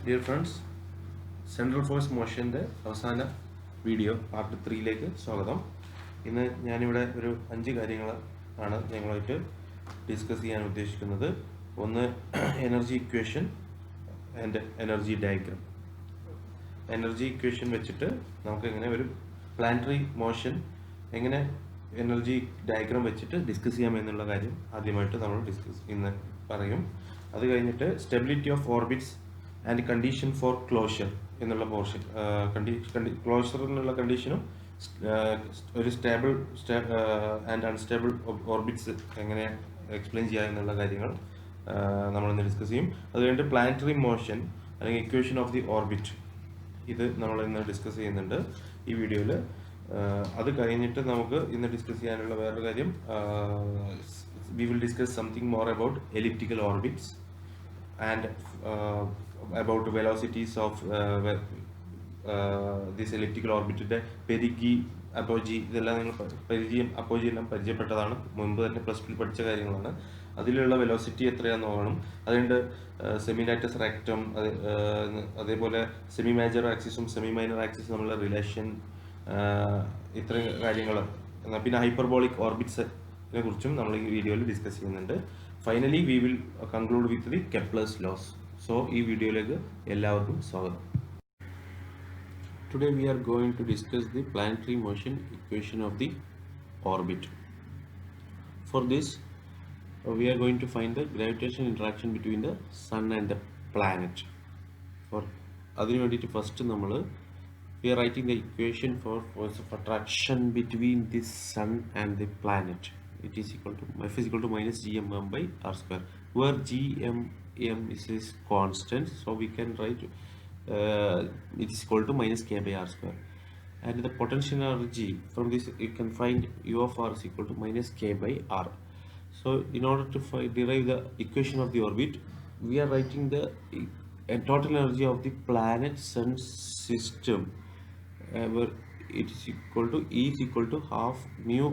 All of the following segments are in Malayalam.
Dear friends, സെൻട്രൽ ഫോഴ്സ് മോഷൻ്റെ അവസാന വീഡിയോ പാർട്ട് 3ലേക്ക് സ്വാഗതം. ഇന്ന് ഞാനിവിടെ ഒരു 5 കാര്യങ്ങൾ ആണ് ഞങ്ങളുമായിട്ട് ഡിസ്കസ് ചെയ്യാൻ ഉദ്ദേശിക്കുന്നത്. ഒന്ന്, energy equation and energy diagram. Energy equation വെച്ചിട്ട് നമുക്ക് എങ്ങനെ ഒരു പ്ലാനറ്ററി മോഷൻ എങ്ങനെ എനർജി ഡയഗ്രാം വെച്ചിട്ട് ഡിസ്കസ് ചെയ്യാമെന്നുള്ള കാര്യം ആദ്യമായിട്ട് നമ്മൾ ഇന്ന് പറയും. അത് കഴിഞ്ഞിട്ട് stability of orbits and condition for closure എന്നുള്ള പോർഷൻ, ക്ലോഷറിനുള്ള കണ്ടീഷനും ഒരു സ്റ്റേബിൾ ആൻഡ് അൺസ്റ്റേബിൾ ഓർബിറ്റ്സ് എങ്ങനെ എക്സ്പ്ലെയിൻ ചെയ്യുക എന്നുള്ള കാര്യങ്ങൾ നമ്മളിന്ന് ഡിസ്കസ് ചെയ്യും. അത് കഴിഞ്ഞിട്ട് പ്ലാനറ്ററി മോഷൻ അല്ലെങ്കിൽ ഇക്വേഷൻ ഓഫ് ദി ഓർബിറ്റ്, ഇത് നമ്മൾ ഇന്ന് ഡിസ്കസ് ചെയ്യുന്നുണ്ട് ഈ വീഡിയോയിൽ. അത് കഴിഞ്ഞിട്ട് നമുക്ക് ഇന്ന് ഡിസ്കസ് ചെയ്യാനുള്ള വേറൊരു കാര്യം, we will discuss something more about elliptical orbits and about velocities of this elliptical orbit. പെരിഗി, അപ്പോജി, ഇതെല്ലാം നിങ്ങൾ പെരിജിയും അപ്പോജി എല്ലാം പരിചയപ്പെട്ടതാണ്, മുൻപ് തന്നെ പ്ലസ് ടു പഠിച്ച കാര്യങ്ങളാണ്. അതിലുള്ള വെലോസിറ്റി എത്രയാണെന്ന് നോക്കണം. അതുകൊണ്ട് സെമിലാറ്റസ് റെക്റ്റം, അതേപോലെ സെമി മേജർ ആക്സിസും സെമി മൈനർ ആക്സിസും തമ്മിലുള്ള റിലേഷൻ, ഇത്രയും കാര്യങ്ങൾ. പിന്നെ ഹൈപ്പർബോളിക് ഓർബിറ്റ്സിനെ കുറിച്ചും നമ്മൾ ഈ വീഡിയോയിൽ ഡിസ്കസ് ചെയ്യുന്നുണ്ട്. Finally we will conclude with the Kepler's laws. So ഈ വീഡിയോയിലേക്ക് എല്ലാവർക്കും സ്വാഗതം. Today we are going to discuss the planetary motion equation of the orbit. For this, we are going to find the gravitational interaction between the sun and the planet. For അതിനു വേണ്ടിയിട്ട് ഫസ്റ്റ് നമ്മൾ we are writing the equation for force of attraction between the sun and the planet. It is equal to F is equal to minus gmm by r square, where gmm is constant, so we can write it is equal to minus k by r square. And the potential energy from this you can find u of r is equal to minus k by r. So in order to derive the equation of the orbit, we are writing the total energy of the planet sun system, where it is equal to E is equal to half mu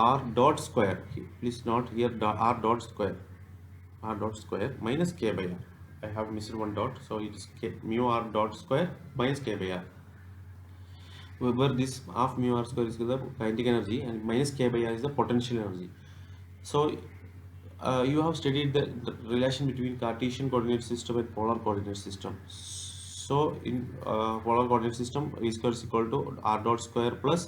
r dot square. Please note here r dot square minus k by r. I have missed one dot, so it is mu r dot square minus k by r, where this half mu r square is the kinetic energy and minus k by r is the potential energy. So you have studied the relation between Cartesian coordinate system and polar coordinate system. So in polar coordinate system, V square is equal to r dot square plus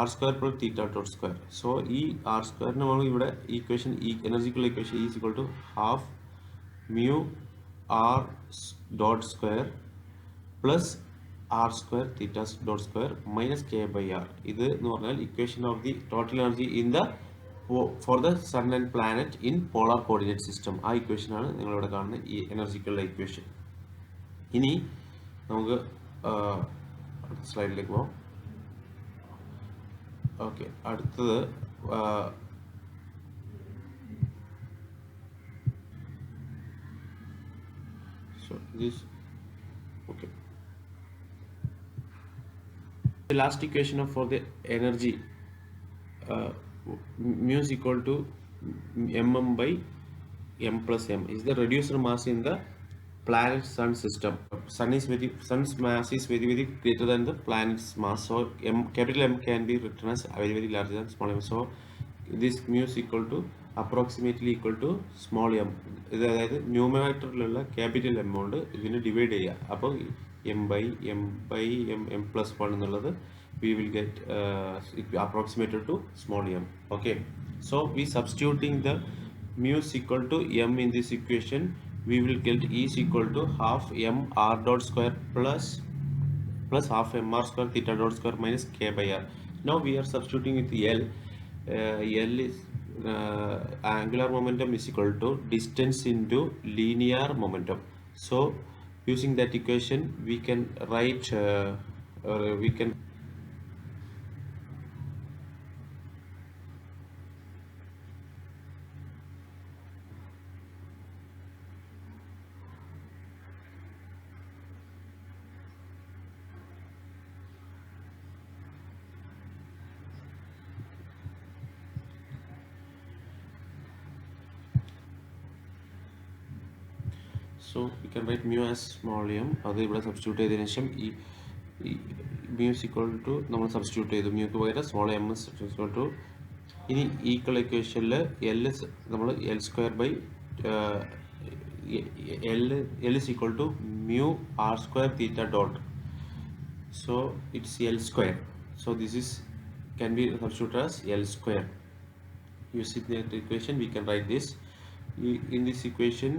r square plus theta dot square. So e r square നമ്മൾ ഇവിടെ equation, energy equation E is equal to half mu r dot square plus r square theta dot square minus k by r. ഇത് എന്ന് പറഞ്ഞാൽ equation of the total energy in the for the sun and planet in polar coordinate system. ആ equation ആണ് നിങ്ങളിവിടെ കാണുന്ന ഈ എനർജിക്കുള്ള equation. ഇനി നമുക്ക് അടുത്ത സ്ലൈഡിലേക്ക് പോകാം. ഓക്കെ, അടുത്തത് so this, okay, the last equation for the energy, mu is equal to mm by m plus m, is the reduced mass in the planet sun system. Sun's mass is very greater than the planet's mass, so capital M can be written as very larger than small m. So this mu is equal to approximately equal to small m. അതായത് ന്യൂമറേറ്ററിലുള്ള ക്യാപിറ്റൽ എം കൊണ്ട് ഇതിനെ ഡിവൈഡ് ചെയ്യുക. അപ്പോൾ എം ബൈ എം പ്ലസ് 1 എന്നുള്ളത് we will get approximated to small m. Okay, so we substituting the mu is equal to m in this equation, we will get E is equal to half m r dot square plus half m r square theta dot square minus k by r. Now we are substituting with L. L is angular momentum is equal to distance into linear momentum. So using that equation we can write So we can write mu as small m. അത് ഇവിടെ സബ്സ്റ്റിറ്റ്യൂട്ട് ചെയ്തതിനു ശേഷം ഈ mu is equal to നമ്മൾ സബ്സ്റ്റിറ്റ്യൂട്ട് ചെയ്തു. മ്യൂക്ക് പകരം small M is equal to, ഇനി ഈക്വൽ ഇക്വേഷനിൽ എൽ നമ്മൾ L square by L is equal to mu r square theta dot. So it's L square. So this is can be substituted as L square. Using that equation, we can write this. In this equation,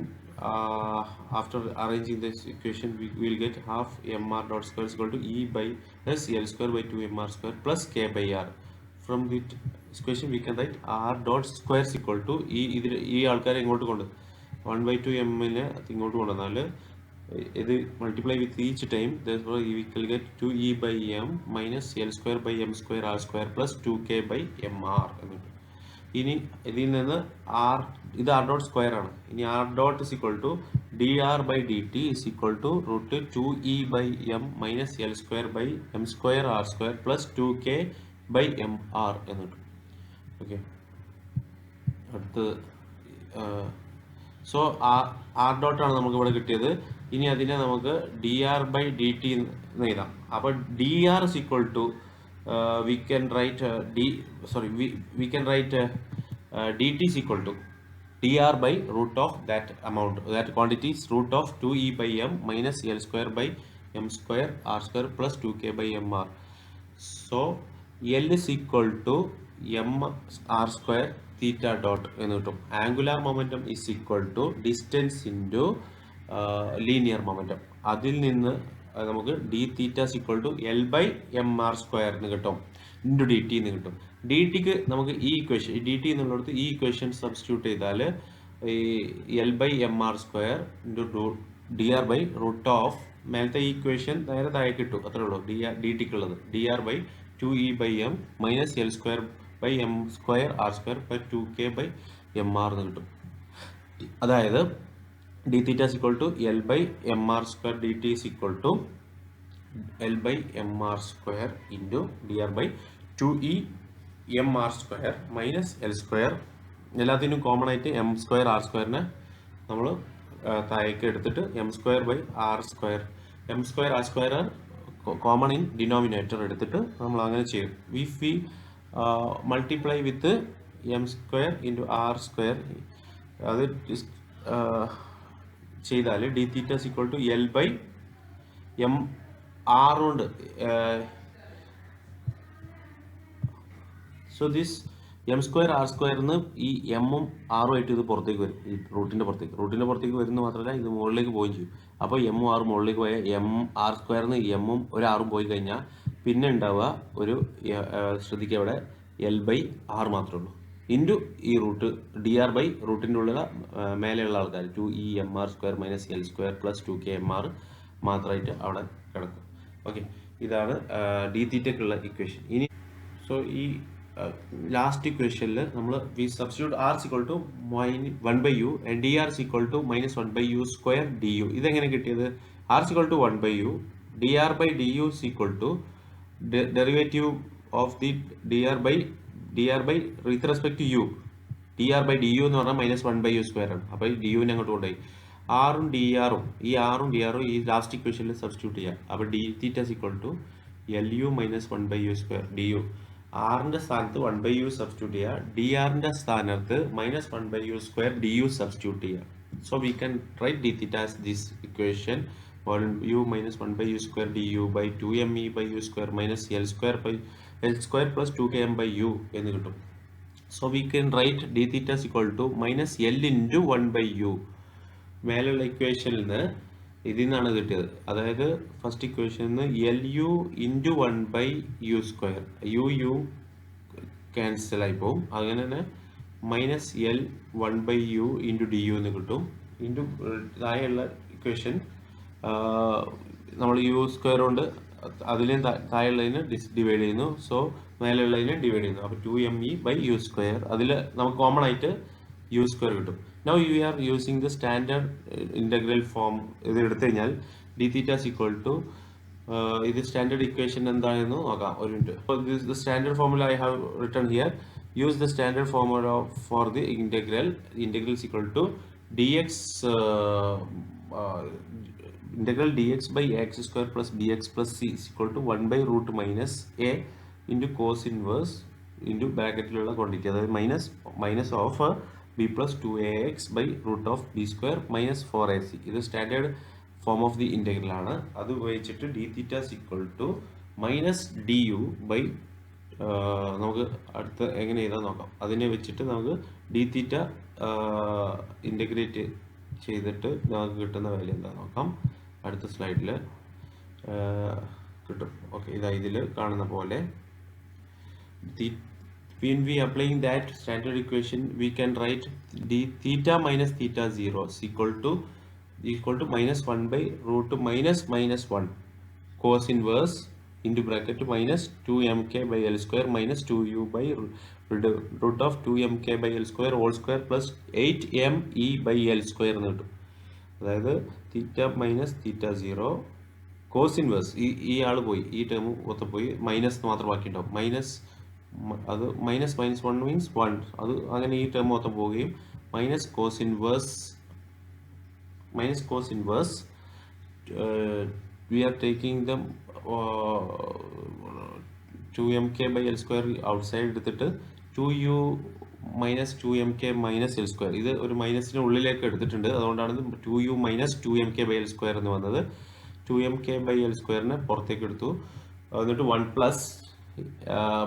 after arranging this equation, we will get half mr dot square is equal to E by S L square by 2 mr square plus K by R. From this equation, we can write R dot square is equal to ഈ ആൾക്കാരെ ഇങ്ങോട്ട് കൊണ്ട് 1/2 m നെ ഇങ്ങോട്ട് കൊണ്ടുവന്നാൽ ഇത് multiply with each time, therefore we will get 2e by m minus L square by m square r square plus 2k by mr എന്നിട്ട് ഇനി ഇതിൽ നിന്ന് r ഇത് r dot square ആണ്. ഇനി r dot is equal to dr by dt is equal to root 2e by m minus L square by m square r square plus 2k by mr എന്നിട്ട്. ഓക്കെ, അടുത്ത് സോ ആർ ഡോട്ട് ആണ് നമുക്ക് ഇവിടെ കിട്ടിയത്. ഇനി അതിനെ നമുക്ക് D R by D T എന്ന് എഴുതാം. അപ്പോൾ D R is equal to we can write we can write D T is equal to D R by root of that amount, that quantity is root of 2e by m minus L square by m square r square plus 2k by mr. So L is equal to m r square theta dot എന്ന് കിട്ടും. Angular momentum is equal to distance into linear momentum. അതിൽ നിന്ന് നമുക്ക് D theta is equal to L by M R square എന്ന് കിട്ടും ഇൻറ്റു ഡി ടി എന്ന് കിട്ടും. ഡി ടിക്ക് നമുക്ക് ഈ ഇക്വേഷൻ ഡി ടി എന്നുള്ളിടത്ത് ഈ ഇക്വേഷൻ സബ്സ്റ്റിറ്റ്യൂട്ട് ചെയ്താൽ ഈ l by M R square into d R by root of മേലത്തെ ഈ ഇക്വേഷൻ നേരെ താഴെ കിട്ടും. അത്രേ ഉള്ളൂ ഡി ടിക്കുള്ളത്. D R by 2e by m minus L square by m square r square by 2k by mr എന്ന് കിട്ടും. അതായത് d theta is equal to L by mr square dt is equal to L by mr square into dr by 2e mr square minus L square. എല്ലാത്തിനും കോമൺ ആയിട്ട് m square r square നമ്മൾ താഴേക്ക് എടുത്തിട്ട് m square by r square, m square r square common in denominator എടുത്തിട്ട് നമ്മൾ അങ്ങനെ ചെയ്യും. If we multiply with m square into r square അത് ചെയ്താൽ d theta is equal to L by M r കൊണ്ട്. So this m square r സ്ക്വയറിന്ന് ഈ എമ്മും ആറും ആയിട്ട് ഇത് പുറത്തേക്ക് വരും. ഈ റൂട്ടിൻ്റെ പുറത്തേക്ക് വരുന്ന മാത്രമല്ല ഇത് മുകളിലേക്ക് പോവുകയും ചെയ്യും. അപ്പോൾ എമ്മും ആറും മുകളിലേക്ക് പോയാൽ എം ആർ സ്ക്വയറിന്ന് എമ്മും ഒരു ആറും പോയി കഴിഞ്ഞാൽ പിന്നെ ഉണ്ടാവുക ഒരു ശ്രദ്ധിക്കുക ഇവിടെ എൽ ബൈ ആർ മാത്രമേ ഉള്ളൂ ഇൻറ്റു ഈ റൂട്ട് ഡി ആർ ബൈ റൂട്ടിൻ്റെ ഉള്ളിലുള്ള മേലെയുള്ള ആൾക്കാർ 2e mr square minus L square plus 2k mr മാത്രമായിട്ട് അവിടെ കിടക്കും. ഓക്കെ, ഇതാണ് ഡി തീറ്റയ്ക്കുള്ള ഇക്വേഷൻ. ഇനി സോ ഈ ലാസ്റ്റ് ഇക്വേഷനിൽ നമ്മൾ we substitute R is equal to 1/u and D R is equal to minus 1/u square D U. ഇതെങ്ങനെ കിട്ടിയത്? R is equal to 1/u, D R by D U is equal to derivative of the D R by with respect to U. D R by D U എന്ന് പറഞ്ഞാൽ മൈനസ് 1/u സ്ക്വയർ ആണ്. അപ്പോൾ ഡി യുവിനെ അങ്ങോട്ട് കൊണ്ടുപോയി ആറും ഡി ആറും ഈ ലാസ്റ്റ് ഇക്വേഷനിൽ സബ്സ്റ്റിറ്റ്യൂട്ട് ചെയ്യാം. അപ്പോൾ d theta is equal to l u minus 1/u square D u. ആറിൻ്റെ സ്ഥാനത്ത് 1/u സബ്സ്റ്റിറ്റ്യൂട്ട് ചെയ്യുക, ഡി ആറിൻ്റെ സ്ഥാനത്ത് minus 1/u square D u substitute ചെയ്യുക. So we can write D theta as this equation 1u minus 1/u square du by 2me by u square minus L square plus 2km by u എന്ന് കിട്ടും. So we can write D theta is equal to minus L into 1/u. മേലുള്ള ഇക്വേഷനിൽ നിന്ന് ഇതിൽ നിന്നാണ് കിട്ടിയത്. അതായത് ഫസ്റ്റ് ഇക്വേഷനിൽ നിന്ന് L U into 1/u square U cancel ആയി പോകും. അങ്ങനെ തന്നെ minus L 1/u into D U എന്ന് കിട്ടും. ഇൻറ്റു താഴെയുള്ള ഇക്വേഷൻ നമ്മൾ യു സ്ക്വയർ കൊണ്ട് അതിലും താഴെയുള്ളതിന് ഡിവൈഡ് ചെയ്യുന്നു. സോ മേലെയുള്ളതിനെ ഡിവൈഡ് ചെയ്യുന്നു. അപ്പോൾ 2me by u സ്ക്വയർ അതിൽ നമുക്ക് കോമൺ ആയിട്ട് യു സ്ക്വയർ കിട്ടും. Now you are using the standard integral form. ഇത് എടുത്തു കഴിഞ്ഞാൽ D theta is equal to ഇത് സ്റ്റാൻഡേർഡ് ഇക്വേഷൻ എന്താണെന്ന് നോക്കാം ഒരു മിനിറ്റ്. അപ്പോൾ the standard formula I have written here. Use the standard formula for the integral. Integral is equal to dx integral dx by ax square plus bx plus c is equal to 1 by root minus a into cos inverse into ബ്രാക്കറ്റിലുള്ള ക്വാണ്ടിറ്റി, അതായത് minus of b plus 2ax by root of B square minus 4ac. ഇത് standard form of the integral ആണ്. അത് ഉപയോഗിച്ചിട്ട് d theta equal to minus d u by നമുക്ക് അടുത്ത എങ്ങനെ എഴുതാൻ നോക്കാം. അതിനെ വെച്ചിട്ട് നമുക്ക് ഡി തീറ്റ ഇൻ്റഗ്രേറ്റ് ചെയ്തിട്ട് നമുക്ക് കിട്ടുന്ന വാല്യൂ എന്താ നോക്കാം. അടുത്ത സ്ലൈഡിൽ കിട്ടും. ഓക്കെ, ഇതാ ഇതിൽ കാണുന്ന പോലെ when we applying that standard equation we can write d theta minus theta 0 is equal to minus 1 by root minus 1 cos inverse into bracket minus 2mk by L square minus 2u by root of 2mk by L square whole square plus 8me by L square എന്ന് കിട്ടും. അതായത് theta minus theta 0 cos inverse ഈ ആൾ പോയി, ഈ ടേം മൊത്തം പോയി, മൈനസ് മാത്രം ബാക്കി ഉണ്ടാവും. അത് മൈനസ് 1 മീൻസ് 1, അത് അങ്ങനെ ഈ ടേം മൊത്തം പോവുകയും minus cos inverse we are taking them 2mk by L square outside എടുത്തിട്ട് 2u minus 2mk minus L square, ഇത് ഒരു മൈനസിന് ഉള്ളിലേക്ക് എടുത്തിട്ടുണ്ട്. അതുകൊണ്ടാണ് 2u minus 2mk by L square എന്ന് വന്നത്. 2mk ബൈ എൽ സ്ക്വയറിനെ പുറത്തേക്ക് എടുത്തു. എന്നിട്ട് 1 പ്ലസ്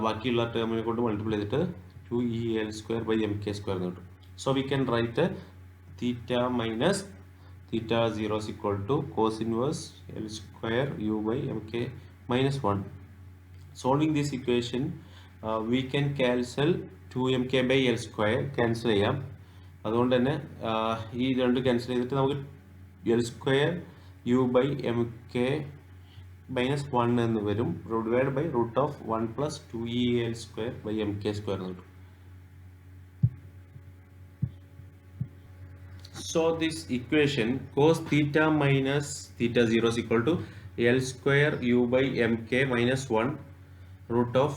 ബാക്കിയുള്ള ടേമിനെ കൊണ്ട് മൾട്ടിപ്ലൈ ചെയ്തിട്ട് 2el square by mk square എന്ന് കിട്ടും. So we can right theta minus theta 0 is equal to cos inverse L square u by mk minus 1. Solving this equation we can cancel 2mk by L square cancel ചെയ്യാം. അതുകൊണ്ട് തന്നെ ഈ രണ്ട് ക്യാൻസൽ ചെയ്തിട്ട് നമുക്ക് L square u by mk minus 1 എന്ന് വരും, divide by root of 1 plus 2el square by mk square എന്ന് കിട്ടും. So this equation cos theta minus theta 0 is equal to L square u by mk minus 1 root of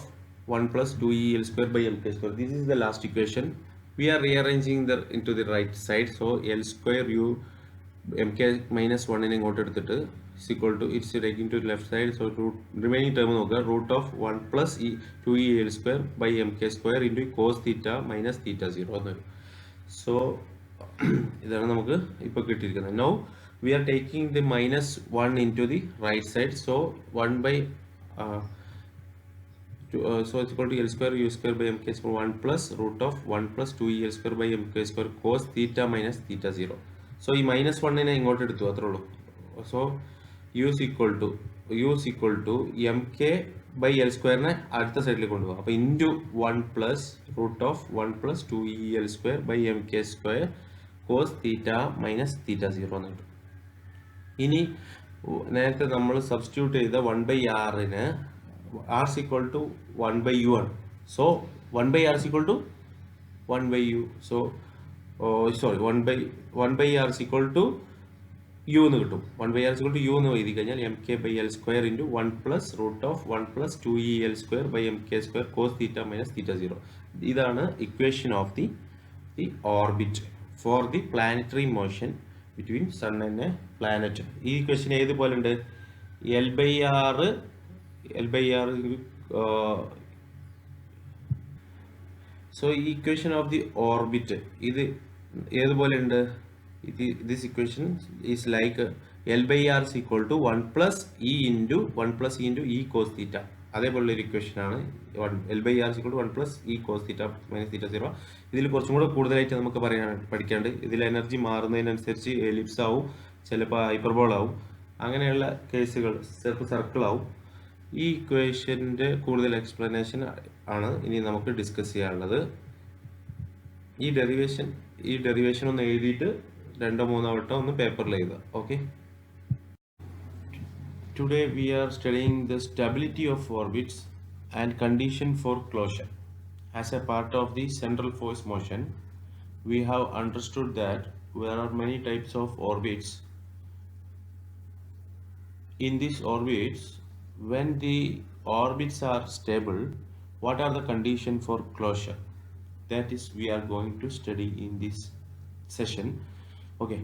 1 plus 2el square by mk square. This is the last equation. We are rearranging into the right side. So L square u mk minus 1 നെ ഇങ്ങോട്ട് എടുത്തിട്ട് is equal to, it's taking to the left side. So remaining term നോക്കുക, root of 1 plus 2el square by mk square into cos theta minus theta 0 എന്ന് വരും. So ഇതാണ് നമുക്ക് ഇപ്പോൾ കിട്ടിയിരിക്കുന്നത്. Now we are taking the minus 1 into the right side. So 1 by so it's equal to L square u square by mk square 1 plus root of 1 plus 2el square by mk square cos theta minus theta 0. So ഈ മൈനസ് 1നെ ഇങ്ങോട്ട് എടുത്തു, അത്രേ ഉള്ളൂ. So u is equal to mk by L സ്ക്വയറിനെ അടുത്ത സൈഡിലേക്ക് കൊണ്ടുപോകാം. അപ്പോൾ into 1 plus root of 1 plus 2el square by mk square cos theta minus theta 0 എന്ന് കിട്ടും. ഇനി നേരത്തെ നമ്മൾ സബ്സ്റ്റിറ്റ്യൂട്ട് ചെയ്ത 1 ബൈ ആറിന് r is equal to 1 by u ആണ്. So 1 by r is equal to 1 by u. So 1 by r is equal to u എന്ന് കിട്ടും. 1 by r is equal to u എന്ന് എഴുതി കഴിഞ്ഞാൽ mk by L square into 1 plus root of 1 plus 2el square by mk square cos theta minus theta 0. ഇതാണ് equation of the orbit for the planetary motion between sun and planet. ഈ ഇക്വേഷൻ ഏതുപോലെ ഉണ്ട്? എൽ ബൈ ആർ സോ ഈ ഇക്വേഷൻ ഓഫ് ദി ഓർബിറ്റ് ഇത് ഏതുപോലെ ഉണ്ട്? This equation is like L by R is equal to 1 plus E into E cos theta. അതേപോലുള്ള ഒരു ഇക്വേഷൻ ആണ്. L by R is equal to 1 plus E cos theta minus theta 0. ഇതിൽ കുറച്ചും കൂടെ കൂടുതലായിട്ട് നമുക്ക് പഠിക്കാണ്ട്. ഇതിൽ എനർജി മാറുന്നതിനനുസരിച്ച് എലിപ്സ് ആവും, ചിലപ്പോൾ ഹൈപ്പർബോൾ ആവും, അങ്ങനെയുള്ള കേസുകൾ ചിലപ്പോൾ സർക്കിൾ ആവും. ഈ ഇക്വേഷൻ്റെ കൂടുതൽ എക്സ്പ്ലനേഷൻ ആണ് ഇനി നമുക്ക് ഡിസ്കസ് ചെയ്യാനുള്ളത്. ഈ ഡെറിവേഷൻ ഒന്ന് എഴുതിയിട്ട് 2-3 വട്ടം ഒന്ന് പേപ്പറിൽ എഴുതുക. Okay, today we are studying the stability of orbits and condition for closure. As a part of the central force motion we have understood that there are many types of orbits. In these orbits, when the orbits are stable, what are the conditions for closure? That is we are going to study in this session. Okay,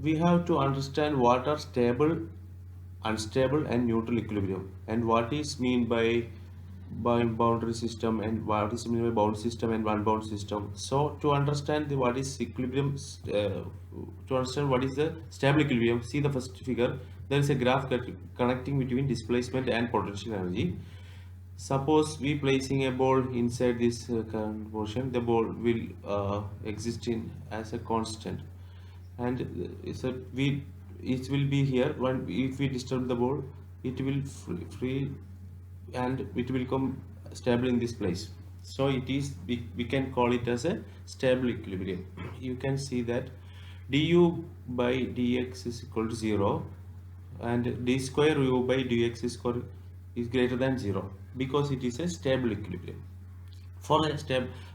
we have to understand what are stable, unstable, and neutral equilibrium, and what is mean by boundary system, and what is mean by bound system and unbound system. So to understand what is equilibrium, to understand what is the stable equilibrium, see the first figure. There is a graph connecting between displacement and potential energy. Suppose we placing a ball inside this current portion, the ball will exist in as a constant, and it will be here. When if we disturb the ball, it will free and it will come stable in this place. So it is, we can call it as a stable equilibrium. You can see that du by dx is equal to 0, and d square u by dx is greater than 0, because it is a stable equilibrium. For a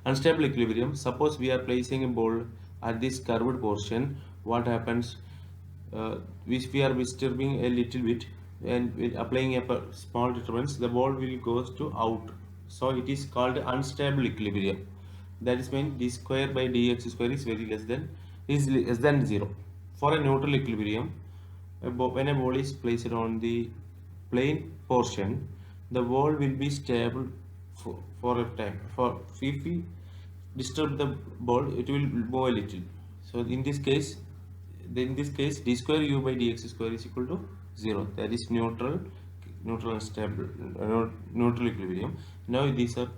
unstable equilibrium, suppose we are placing a ball at this curved portion, what happens? If we are disturbing a little bit and with applying a small disturbance, the ball will goes to out. So it is called unstable equilibrium. That is when d square by dx square is less than 0. For a neutral equilibrium, when a ball is placed on the plane portion, the ball will be stable for a time. For if we disturb the ball, it will move a little. So in this case, d square u by dx square is equal to 0. That is neutral and stable, neutral equilibrium. Now these are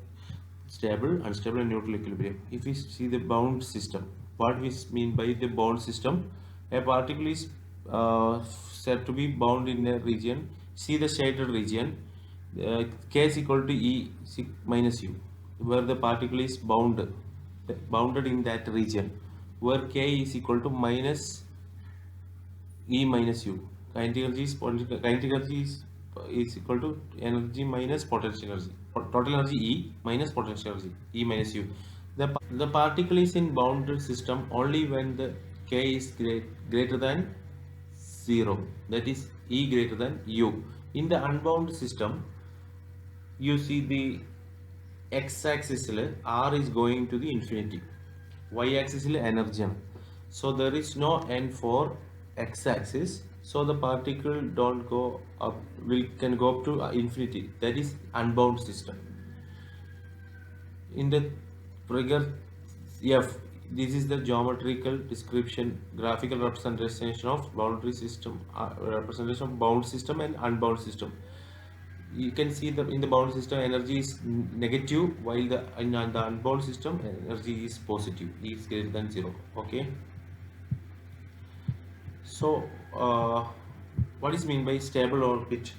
stable, unstable, and neutral equilibrium. If we see the bound system, what we mean by the bound system, a particle is said to be bound in a region. See the shaded region, k is equal to e minus u, where the particle is bounded in that region, where k is equal to minus E minus U. Kinetic energy is equal to energy minus potential energy. Total energy E minus potential energy E minus U. The particle is in bounded system only when the K is greater than 0. That is E greater than U. In the unbound system, you see the x-axis R is going to the infinity. Y-axis energy. So there is no n for x-axis, so the particle don't go up, can go up to infinity. That is unbound system. In the figure F, this is the geometrical description, graphical representation of boundary system, representation of bound system and unbound system. You can see that in the bound system energy is negative, while in the unbound system energy is positive, E is greater than 0. Okay. So what is mean by stable orbit?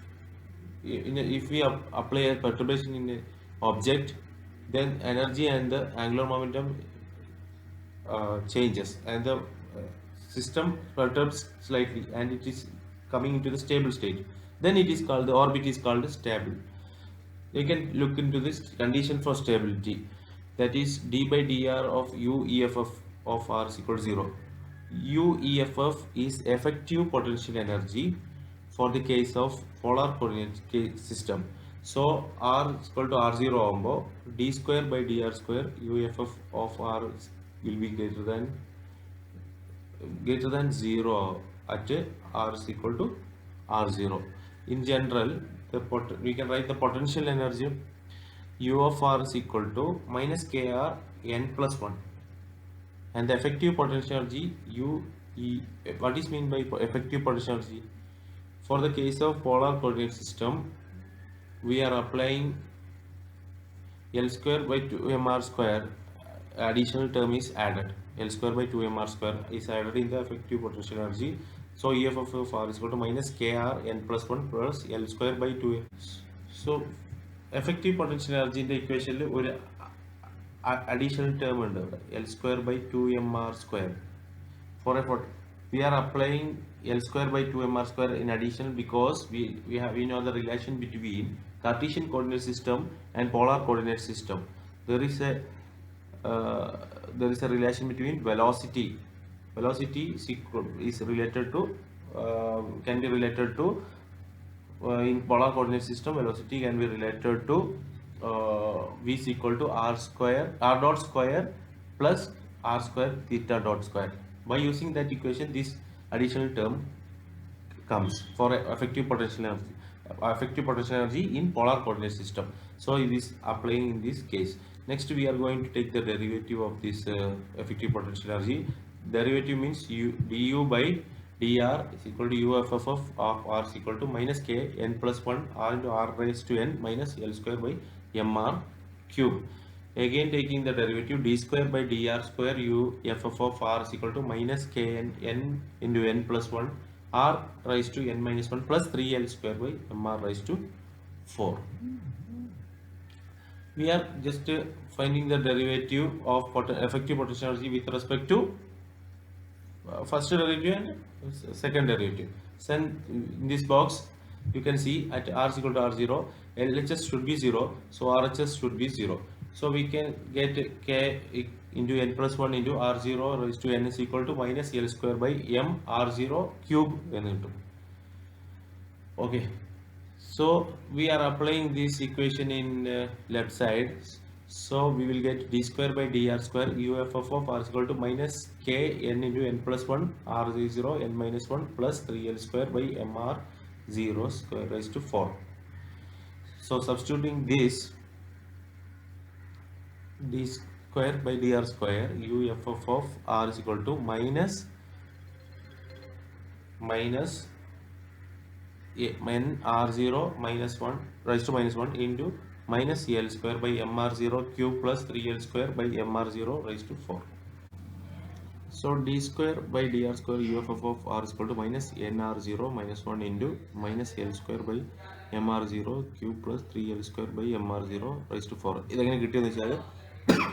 If we apply a perturbation in an object, then energy and the angular momentum changes, and the system perturbs slightly, and it is coming into the stable state. Then it is called, the orbit is called stable. You can look into this condition for stability, that is d by dr of u EFF of r is equal to 0. U EFF is effective potential energy for the case of polar coordinate system. So r is equal to r0 d square by dr square UFF of r will be greater than 0 at r is equal to r0. In general, we can write the potential energy U of r is equal to minus kr n plus 1, and the effective potential energy U E. What is mean by effective potential energy? For the case of polar coordinate system, we are applying L square by 2mr square. Additional term is added. L square by 2mr square is added in the effective potential energy. So EFF of r is equal to minus kr n plus 1 plus L square by 2. So effective potential energy in the equation ഒരു additional term ഉണ്ട് അവിടെ, L square by 2mr square. For a we are applying L square by 2mr square in addition, because we know the relation between Cartesian coordinate system and polar coordinate system. There is a relation between velocity is related to can be related to in polar coordinate system, velocity can be related to v is equal to r dot square plus r square theta dot square. By using that equation, this additional term comes for effective potential energy in polar coordinate system. So it is applying in this case. Next we are going to take the derivative of this effective potential energy. Derivative means du by dr is equal to uff of r is equal to minus k n plus 1 r into r raised to n minus l square by mr cube. Again taking the derivative, d square by dr square uff of r is equal to minus kn n into n plus 1 r raised to n minus 1 plus 3l square by mr raised to 4. We are just finding the derivative of effective potential energy with respect to first derivative and second derivative. So in this box you can see at r is equal to r0, LHS should be 0, so RHS should be 0. So we can get k into n plus 1 into r0 raised to n is equal to minus l square by m r0 cube into. Okay, so we are applying this equation in left side. So we will get d square by dr square uff of r is equal to minus k n into n plus 1 r0 n minus 1 plus 3l square by mr 0 square raised to 4. So substituting this, d square by dr square uff of r is equal to minus n r0 minus 1 raised to minus 1 into minus l square by mr0 cube plus 3l square by mr0 raised to 4. So d square by dr square uff of r is equal to minus nr0 minus 1 into minus l square by mr0 cube plus 3l square by mr0 raised to 4. ഇതെങ്ങനെ കിട്ടിയെന്ന് വെച്ചാൽ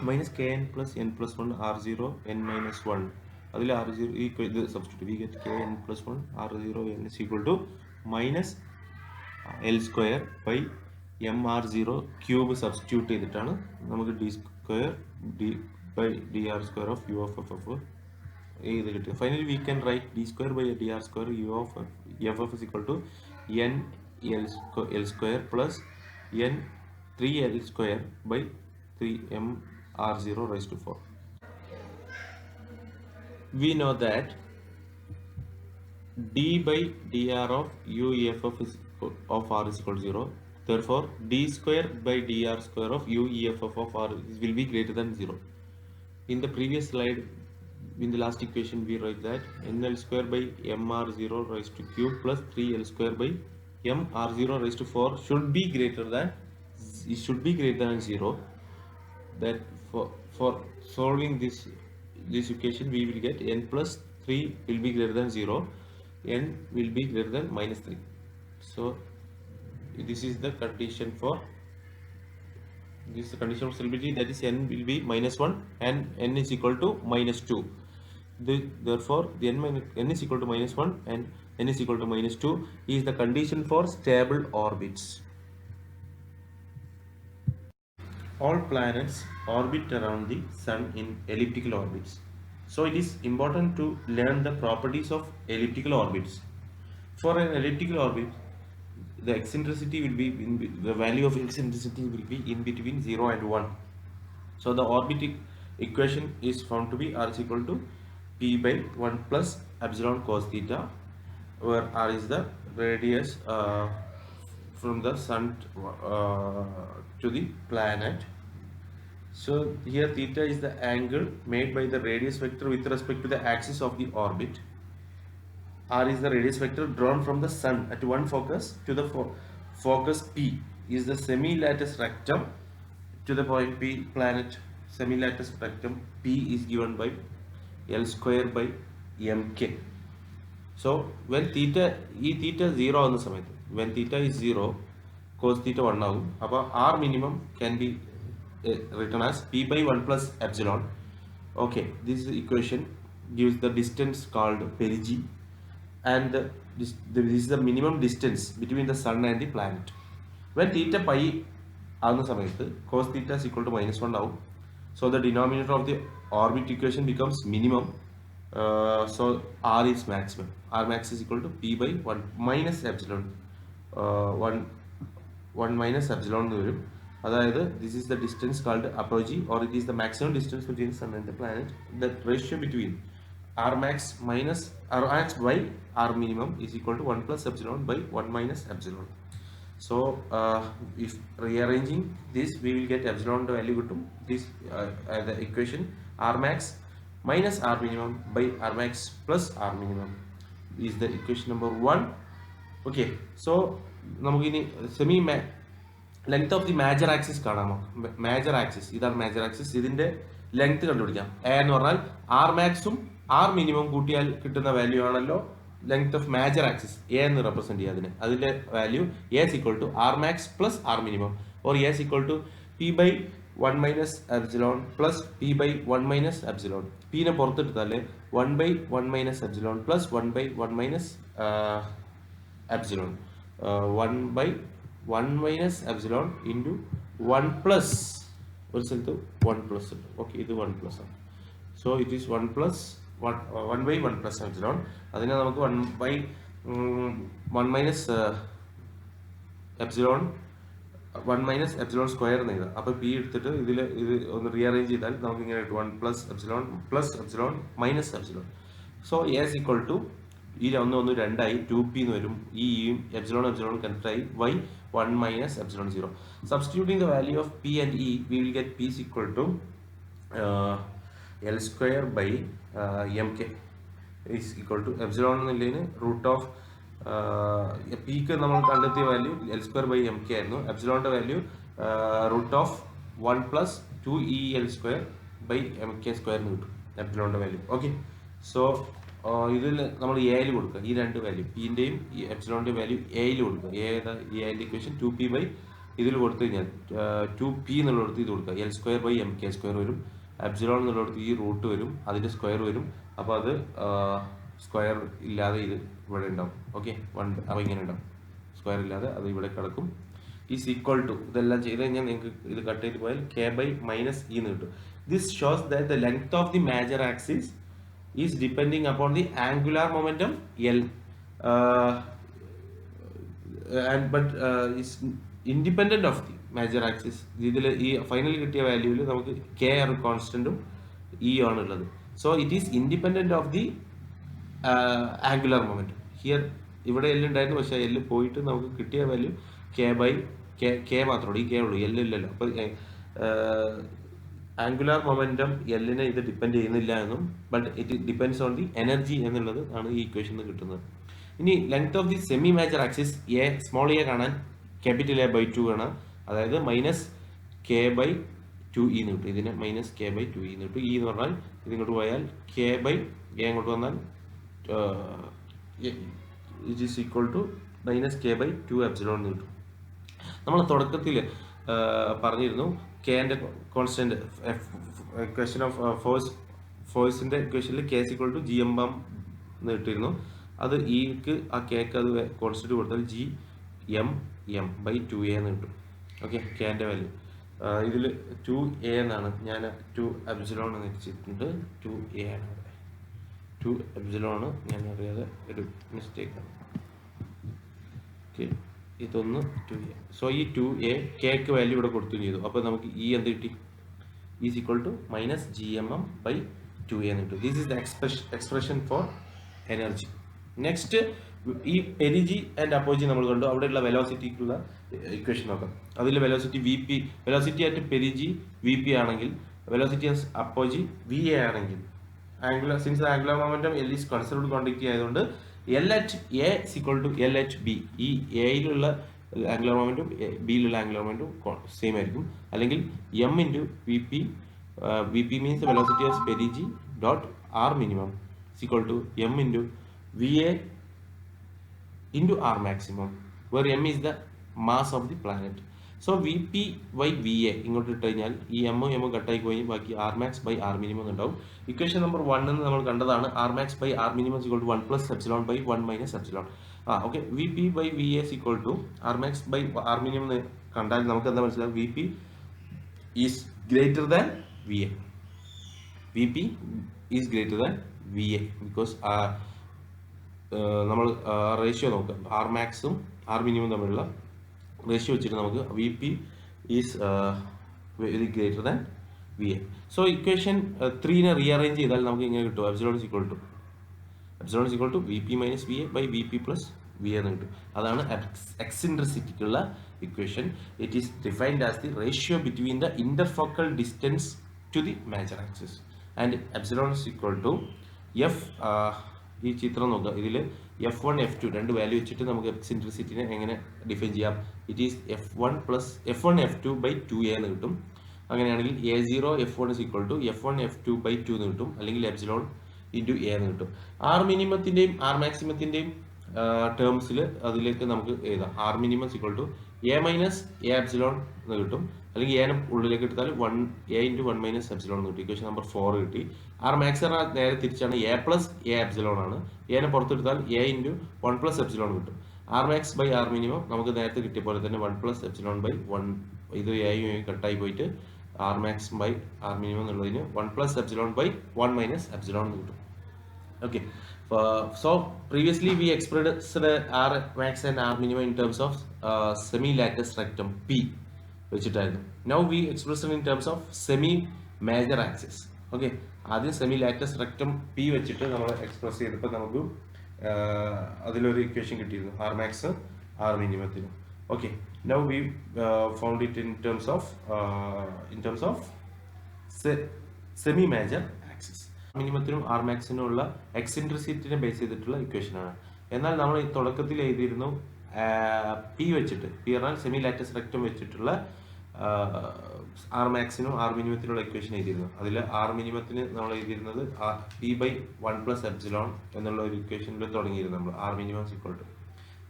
minus kn plus n plus 1 r0 n minus 1 അതിൽ r0 ഇത് substitute we get kn plus 1 r0 n is equal to minus l square by mr0 cube substitute ചെയ്തിട്ടാണ് നമുക്ക് d square d by dr square of u of f ഇത് കിട്ടും. Finally we can write d square by dr square u of f is equal to n l square plus n 3l square by 3m r0 raised to 4. We know that d by dr of ueff of r is equal to 0. Therefore d square by dr square of ueff of r will be greater than 0. In the previous slide, in the last equation we write that nl square by mr0 raised to cube plus 3l square by mr0 raised to 4 should be greater than 0. That for solving this equation we will get n plus 3 will be greater than 0, n will be greater than minus 3. So this is the condition for this condition of stability, that is n will be minus 1 and n is equal to minus 2. Therefore the n is equal to minus 1 and n is equal to minus 2 is the condition for stable orbits. All planets orbit around the sun in elliptical orbits. So it is important to learn the properties of elliptical orbits. For an elliptical orbit, the eccentricity will be the value of eccentricity will be in between 0 and 1. So the orbit equation is found to be r is equal to p by 1 plus epsilon cos theta, where r is the radius from the sun to the planet. So here theta is the angle made by the radius vector with respect to the axis of the orbit. R is the radius vector drawn from the sun at one focus to the focus P is the semi-lattice rectum to the point P planet. Semi-lattice rectum P is given by L square by mk. So when theta 0 on the സമയത്ത്, when theta is 0 cos theta 1 ആകും. അപ്പോൾ R minimum can be written as p by 1 plus epsilon. Okay, this equation gives the distance called perigee, and this is the minimum distance between the sun and the planet. When theta pi ആകുന്ന സമയത്ത് cos theta is equal to minus 1 ആവും. So the denominator of the orbit equation becomes minimum. So R is maximum. R max is equal to p by 1 minus epsilon. 1 minus epsilon എന്ന് വരും. അതായത് this is the distance called apogee, or it is the maximum distance between sun and the planet. The ratio between R max minus R max by R minimum is equal to 1 plus epsilon by 1 minus epsilon. So if rearranging this, we will get epsilon value to this the equation R max minus R minimum by R max plus R minimum is the equation number 1. Okay, so നമുക്കിനി semi length of the major axis കാണാമോ? മേജർ ആക്സിസ് ഇതാണ് മേജർ ആക്സിസ്. ഇതിന്റെ ലെങ്ത് കണ്ടുപിടിക്കാം. എ എന്ന് പറഞ്ഞാൽ ആർ മാക്സും ആർ മിനിമം കൂട്ടിയാൽ കിട്ടുന്ന വാല്യൂ ആണല്ലോ length of major axis. A എന്ന് റെപ്രസെന്റ് ചെയ്യുക അതിന്റെ value A is equal to R max plus R minimum or A is equal to P by 1 minus epsilon plus P by 1 minus epsilon. പിനെ പുറത്തെടുത്താൽ 1 by 1 minus epsilon plus 1 by 1 minus epsilon 1 by 1 minus epsilon into 1 plus ഒരു സ്ഥലത്ത് 1 plus ഉണ്ട്. ഓക്കെ, ഇത് 1 plus ആണ്. So it is 1 plus 1 by 1 plus epsilon. അതിനെ നമുക്ക് 1 by 1 minus epsilon 1 minus epsilon square എന്ന് എഴുതാം. അപ്പോൾ പി എടുത്തിട്ട് ഇത് ഒന്ന് റീഅറേഞ്ച് ചെയ്താൽ നമുക്ക് ഇങ്ങനെ കിട്ടും 1 plus epsilon minus epsilon. So A is equal to ഈ 1 1 2 ആയി 2p എന്ന് വരും. ഈ എപ്സിലോൺ കണക്ട് ആയി y 1 minus epsilon 0. Substituting the value of p and e, we will get p is equal to l square by mk is equal to epsilon എന്നുള്ളതിന് റൂട്ട് ഓഫ് പിക്ക് നമ്മൾ കണ്ടെത്തിയ value l square by mk ആയിരുന്നു. എപ്സിലോണിന്റെ value root of 1 plus 2el square by mk square എന്ന് കിട്ടും എപ്സിലോണിന്റെ വാല്യൂ. ഓക്കെ, സോ ഇതിൽ നമ്മൾ എയിൽ കൊടുക്കുക ഈ രണ്ട് വാല്യൂ പിന്റെയും ഈ എപ്സിലോണിന്റെ വാല്യൂ എയിൽ കൊടുക്കുക. എന്റെ ഇക്വേഷൻ 2p ബൈ ഇതിൽ കൊടുത്തു കഴിഞ്ഞാൽ 2p എന്നുള്ളിടത്ത് ഇത് കൊടുക്കുക L square by M K square വരും. എപ്സിലോൺ എന്നുള്ളിടത്ത് ഈ റൂട്ട് വരും, അതിന്റെ സ്ക്വയർ വരും. അപ്പോൾ അത് സ്ക്വയർ ഇല്ലാതെ ഇത് ഇവിടെ ഉണ്ടാവും. ഓക്കെ, അപ്പോൾ ഇങ്ങനെ ഉണ്ടാവും, സ്ക്വയർ ഇല്ലാതെ അത് ഇവിടെ കിടക്കും. ഈസ് ഈക്വൽ ടു ഇതെല്ലാം ചെയ്ത് കഴിഞ്ഞാൽ നിങ്ങൾക്ക് ഇത് കട്ട് ചെയ്ത് പോയാൽ കെ ബൈ മൈനസ് ഇ എന്ന് കിട്ടും. This shows that the length of the major axis is depending upon the angular momentum L but is independent of the major axis. ഇതിൽ ഈ ഫൈനലി കിട്ടിയ വാല്യൂവിൽ നമുക്ക് കെ ആർ കോൺസ്റ്റന്റും ഇ ആണ് ഉള്ളത്. So it is independent of the angular momentum. Here ഇവിടെ എൽ ഉണ്ടായിരുന്നു, പക്ഷേ എൽ പോയിട്ട് നമുക്ക് കിട്ടിയ വാല്യൂ കെ ബൈ കെ മാത്രമേ ഉള്ളൂ, ഈ കെ ഉള്ളൂ, എൽ ഇല്ലല്ലോ. അപ്പോൾ ആംഗുലാർ മൊമെന്റം എല്ലിനെ ഇത് ഡിപ്പെൻഡ് ചെയ്യുന്നില്ല എന്നും but it depends on the energy എന്നുള്ളത് ആണ് ഈ ഇക്വേഷനിൽ കിട്ടുന്നത്. ഇനി length of the semi major axis A small A കാണാൻ ക്യാപിറ്റൽ എ ബൈ 2 കാണാം. അതായത് മൈനസ് കെ ബൈ 2e എന്ന് കിട്ടും. ഇതിന് മൈനസ് കെ ബൈ 2e എന്ന് കിട്ടും. ഇ എന്ന് പറഞ്ഞാൽ ഇതിങ്ങോട്ട് പോയാൽ കെ ബൈ എ അങ്ങോട്ട് വന്നാൽ it is equal to minus K by 2 epsilon എന്ന് കിട്ടും. നമ്മൾ തുടക്കത്തിൽ പറഞ്ഞിരുന്നു കെന്റെ കോൺസ്റ്റന്റ് ഇക്വേഷൻ ഓഫ് ഫോഴ്സിന്റെ ഇക്വേഷനിൽ K is equal to gm എന്ന് കിട്ടിയിരുന്നു. അത് ഇക്ക് ആ കെക്ക് അത് കോൺസ്റ്റന്റ് കൊടുത്താൽ gm ബൈ 2a എന്ന് കിട്ടും. ഓക്കെ, കെന്റെ വാല്യൂ ഇതിൽ 2a എന്നാണ്, ഞാൻ 2 എപ്സിലോൺ എന്ന് വെച്ചിട്ടുണ്ട്. 2a ആണ് അവിടെ, 2 എപ്സിലോൺ ഞാൻ അറിയാതെ ഒരു മിസ്റ്റേക്കാണ്. ഓക്കെ, ഇതൊന്ന് 2a. സോ ഈ 2a കെക്ക് വാല്യൂ ഇവിടെ കൊടുത്തുകയും ചെയ്തു. അപ്പോൾ നമുക്ക് ഈ എന്ത് കിട്ടി? Is equal to minus gmm by 2a എന്ന് കിട്ടും. This is the expression for energy. Next ഈ പെരിജി ആൻഡ് അപ്പോജി നമ്മൾ കണ്ടു. അവിടെയുള്ള വെലോസിറ്റിക്കുള്ള ഇക്വേഷൻ നോക്കാം. അതിൽ velocity velocity at perigee vp ആണെങ്കിൽ, വെലോസിറ്റി ആറ്റ് അപ്പോജി va ആണെങ്കിൽ, since angular momentum L is conserved quantity ആയതുകൊണ്ട് L at A is equal to L at B. ഈ എയിലുള്ള ആംഗുലർ മൊമെന്റും ബിയിലുള്ള ആംഗുലർ മൊമെന്റും സെയിം ആയിരിക്കും. അല്ലെങ്കിൽ M into V P means velocity of perigee dot R minimum is equal to M into V A into R maximum, where M is the mass of the planet. So V P by V A ഇങ്ങോട്ട് ഇട്ട് കഴിഞ്ഞാൽ ഈ എം കട്ടായി പോയി ബാക്കി R max by R minimum ഉണ്ടാവും. ഇക്വേഷൻ നമ്പർ 1 എന്ന് നമ്മൾ കണ്ടതാണ്. R max by R minimum is equal to 1 plus epsilon by 1 minus epsilon. Okay, V P by V A is equal to R max by R minimum എന്ന് കണ്ടാൽ നമുക്ക് എന്താ മനസ്സിലാവും? V P is greater than V A. V P is greater than V A because നമ്മൾ റേഷ്യോ നോക്കുക, ആർ മാക്സും ആർ മിനിമം തമ്മിലുള്ള റേഷ്യോ വെച്ചിട്ട് നമുക്ക് V P is very greater than V A. So equation 3നെ റീഅറേഞ്ച് ചെയ്താൽ നമുക്ക് ഇങ്ങനെ കിട്ടും. Epsilon is equal to epsilon is equal to V P minus V A by V P plus V എന്ന് കിട്ടും. അതാണ് എക്സിൻട്രിസിറ്റിക്കുള്ള equation. It is defined as the ratio between the interfocal distance to the major axis and epsilon is equal to F. ഈ ചിത്രം നോക്കുക, ഇതിൽ F1 F2 രണ്ട് വാല്യൂ വെച്ചിട്ട് നമുക്ക് എക്സിൻട്രിസിറ്റിനെ എങ്ങനെ ഡിഫൈൻ ചെയ്യാം? It is F1 F2 by 2a എന്ന് കിട്ടും. അങ്ങനെയാണെങ്കിൽ A0 F1 is equal to F1 F2 by 2 എന്ന് കിട്ടും, അല്ലെങ്കിൽ എപ്സിലോൺ ഇൻറ്റു എ എന്ന് കിട്ടും. ആർ മിനിമത്തിൻ്റെയും ആർ മാക്സിമത്തിൻ്റെയും ടേംസിൽ അതിലേക്ക് നമുക്ക് എഴുതാം. R minimum is equal to A minus A epsilon എന്ന് കിട്ടും, അല്ലെങ്കിൽ എനെ ഉള്ളിലേക്ക് എടുത്താൽ എ ഇൻറ്റു 1 മൈനസ് എപ്സിലോൺ എന്ന് കിട്ടും. ഇക്വേഷൻ നമ്പർ 4 കിട്ടി. ആർ മാക്സ് നേരെ തിരിച്ചാണ്, എ പ്ലസ് എ എപ്സിലോൺ ആണ്. എനെ പുറത്തെടുത്താൽ എ ഇൻറ്റു 1 പ്ലസ് എപ്സിലോൺ കിട്ടും. R max by R minimum നമുക്ക് നേരത്തെ കിട്ടിയ പോലെ തന്നെ 1 പ്ലസ് എപ്സിലോൺ ബൈ 1, ഇത് എയും കട്ടായി പോയിട്ട് R max by R minimum എന്നുള്ളതിന് 1 plus epsilon by 1 minus epsilon എന്ന് കിട്ടും. Okay, so previously we expressed R max and R minimum in terms of semi-lattice rectum P. Now we express it in terms of semi-major axis. Okay, ആദ്യം semi-lattice rectum P വെച്ചിട്ട് നമ്മൾ എക്സ്പ്രസ് ചെയ്തപ്പോൾ നമുക്ക് അതിലൊരു ഇക്വേഷൻ കിട്ടിയിരുന്നു, R max R minimum. Okay, now we found it in terms of semi-major axis. മിനിമത്തിനും ആർ മാക്സിനും ഉള്ള എക്സിൻട്രിസിറ്റിനെ ബേസ് ചെയ്തിട്ടുള്ള ഇക്വേഷനാണ്. എന്നാൽ നമ്മൾ ഈ തുടക്കത്തിൽ എഴുതിയിരുന്നു പി വെച്ചിട്ട്, പി പറഞ്ഞാൽ സെമി ലാറ്റസ് റെക്റ്റം വെച്ചിട്ടുള്ള ആർ മാക്സിനും ആർ മിനിമത്തിനുള്ള ഇക്വേഷൻ എഴുതിയിരുന്നു. അതിൽ ആർ മിനിമത്തിന് നമ്മൾ എഴുതിയിരുന്നത് പി ബൈ 1 പ്ലസ് എപ്സിലോൺ എന്നുള്ള ഒരു ഇക്വേഷനിൽ തുടങ്ങിയിരുന്നു നമ്മൾ, ആർ മിനിമം ഈക്വൽ ടു.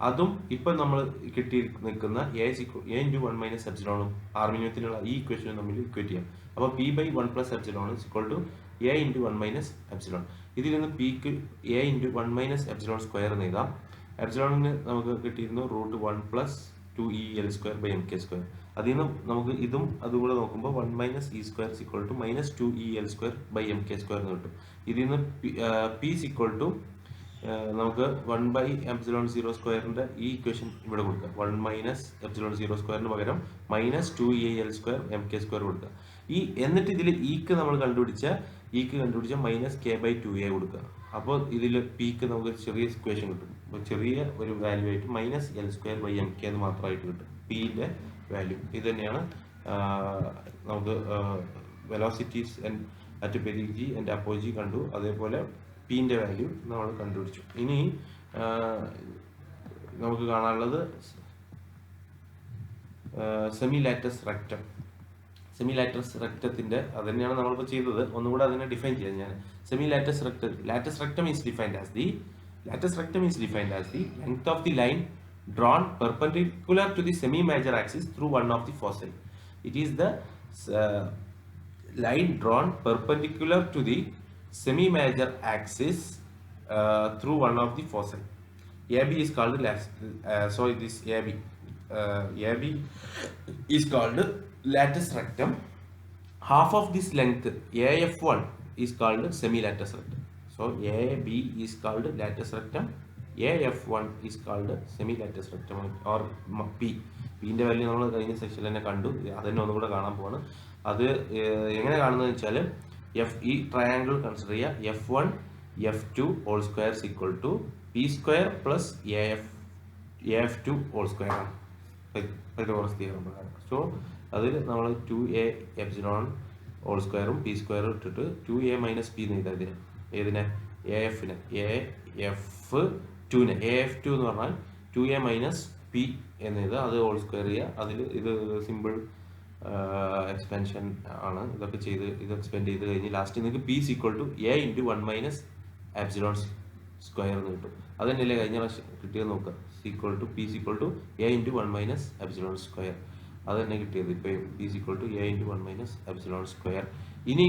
അതും ഇപ്പം നമ്മൾ കിട്ടി നിൽക്കുന്ന എ ഇൻറ്റു 1 മൈനസ് എപ്സിലോണും ആർ മിനിമത്തിനുള്ള ഈ ഇക്വേഷനും തമ്മിൽ ഇക്വേറ്റ് ചെയ്യാം. അപ്പോൾ P by 1 plus epsilon equal to A into 1 minus epsilon. ഇതിൽ നിന്ന് പിക്ക് A into 1 minus epsilon square എന്ന് എഴുതാം. എപ്സിലോണിന് നമുക്ക് കിട്ടിയിരുന്നു √1 plus 2EL square by M K square. അതിൽ നിന്ന് നമുക്ക് ഇതും അതുകൂടെ നോക്കുമ്പോൾ 1 minus E square equal to minus 2EL square by M K square എന്ന് കിട്ടും. ഇതിൽ നിന്ന് പി ഈക്വൽ ടു നമുക്ക് 1 ബൈ എപ്സിലോൺ 0 സ്ക്വയറിൻ്റെ ഈ ഇക്വേഷൻ ഇവിടെ കൊടുക്കുക. 1 മൈനസ് എപ്സിലോൺ 0 സ്ക്വയറിന് പകരം minus 2EL square M K square കൊടുക്കുക. എന്നിട്ട് ഇതിൽ ഇക്ക് നമ്മൾ കണ്ടുപിടിച്ച മൈനസ് കെ ബൈ 2a കൊടുക്കുക. അപ്പോൾ ഇതിൽ പിക്ക് നമുക്ക് ചെറിയ ഇക്വേഷൻ കിട്ടും. അപ്പോൾ ചെറിയ ഒരു വാല്യൂ ആയിട്ട് minus L square by M K എന്ന് മാത്രമായിട്ട് കിട്ടും പിന്റെ വാല്യൂ. ഇത് തന്നെയാണ് നമുക്ക് velocities at perigee and apogee കണ്ടു, അതേപോലെ പിന്റെ വാല്യൂ നമ്മൾ കണ്ടുപിടിച്ചു. ഇനി നമുക്ക് കാണാനുള്ളത് semi latus rectum. Semi latus റെക്റ്റത്തിന്റെ അത് തന്നെയാണ് നമ്മളിപ്പോൾ ചെയ്തത്. ഒന്നുകൂടെ അതിനെ ഡിഫൈൻ ചെയ്യാം ഞാൻ. Semi latus rectum, latus rectum is defined as the length of the line drawn perpendicular to the semi-major axis through one of the foci. It is the line drawn perpendicular to the semi-major axis through one of the foci. AB is called AB is called lattice rectum. Half of this length AF1 is called semi-lattice rectum. So AB is called lattice rectum, AF1 is called semi-lattice rectum or P. Pന്റെ വാല്യൂ നമ്മൾ കഴിഞ്ഞ സെക്ഷനിൽ തന്നെ കണ്ടു, അതന്നെ ഒന്നും കൂടെ കാണാൻ പോവാണ്. അത് എങ്ങനെ കാണുന്നതെന്ന് വെച്ചാൽ ഈ ട്രയാങ്കിൾ കൺസിഡർ ചെയ്യുക. F1 F2 whole square equal to P square plus AF2 whole square ആണ് പൈതഗോറസ് തിയറം പ്രകാരം. സോ അതിൽ നമ്മൾ 2a എപ്സിലോൺ ഹോൾ സ്ക്വയറും പി സ്ക്വയറും ഇട്ടിട്ട് 2a മൈനസ് പി എന്ന് എഴുതാം. ഏതിനെ? AF-നെ. AF2 എന്ന് പറഞ്ഞാൽ 2a മൈനസ് പി എന്ന് എഴുതുക. അത് ഹോൾ സ്ക്വയർ ചെയ്യുക. അതിൽ ഇത് സിമ്പിൾ എക്സ്പെൻഷൻ ആണ്. ഇത് എക്സ്പെൻഡ് ചെയ്ത് കഴിഞ്ഞ് ലാസ്റ്റ് നിങ്ങൾക്ക് P equal to A into 1 minus epsilon square എന്ന് കിട്ടും. അത് തന്നെയല്ലേ കഴിഞ്ഞ പ്രാവശ്യം കിട്ടിയത് നോക്കുക. Equal to P equal to A into 1 minus epsilon square. അത് തന്നെ കിട്ടിയത്. ഇപ്പോൾ P equal to A into 1 minus epsilon square. ഇനി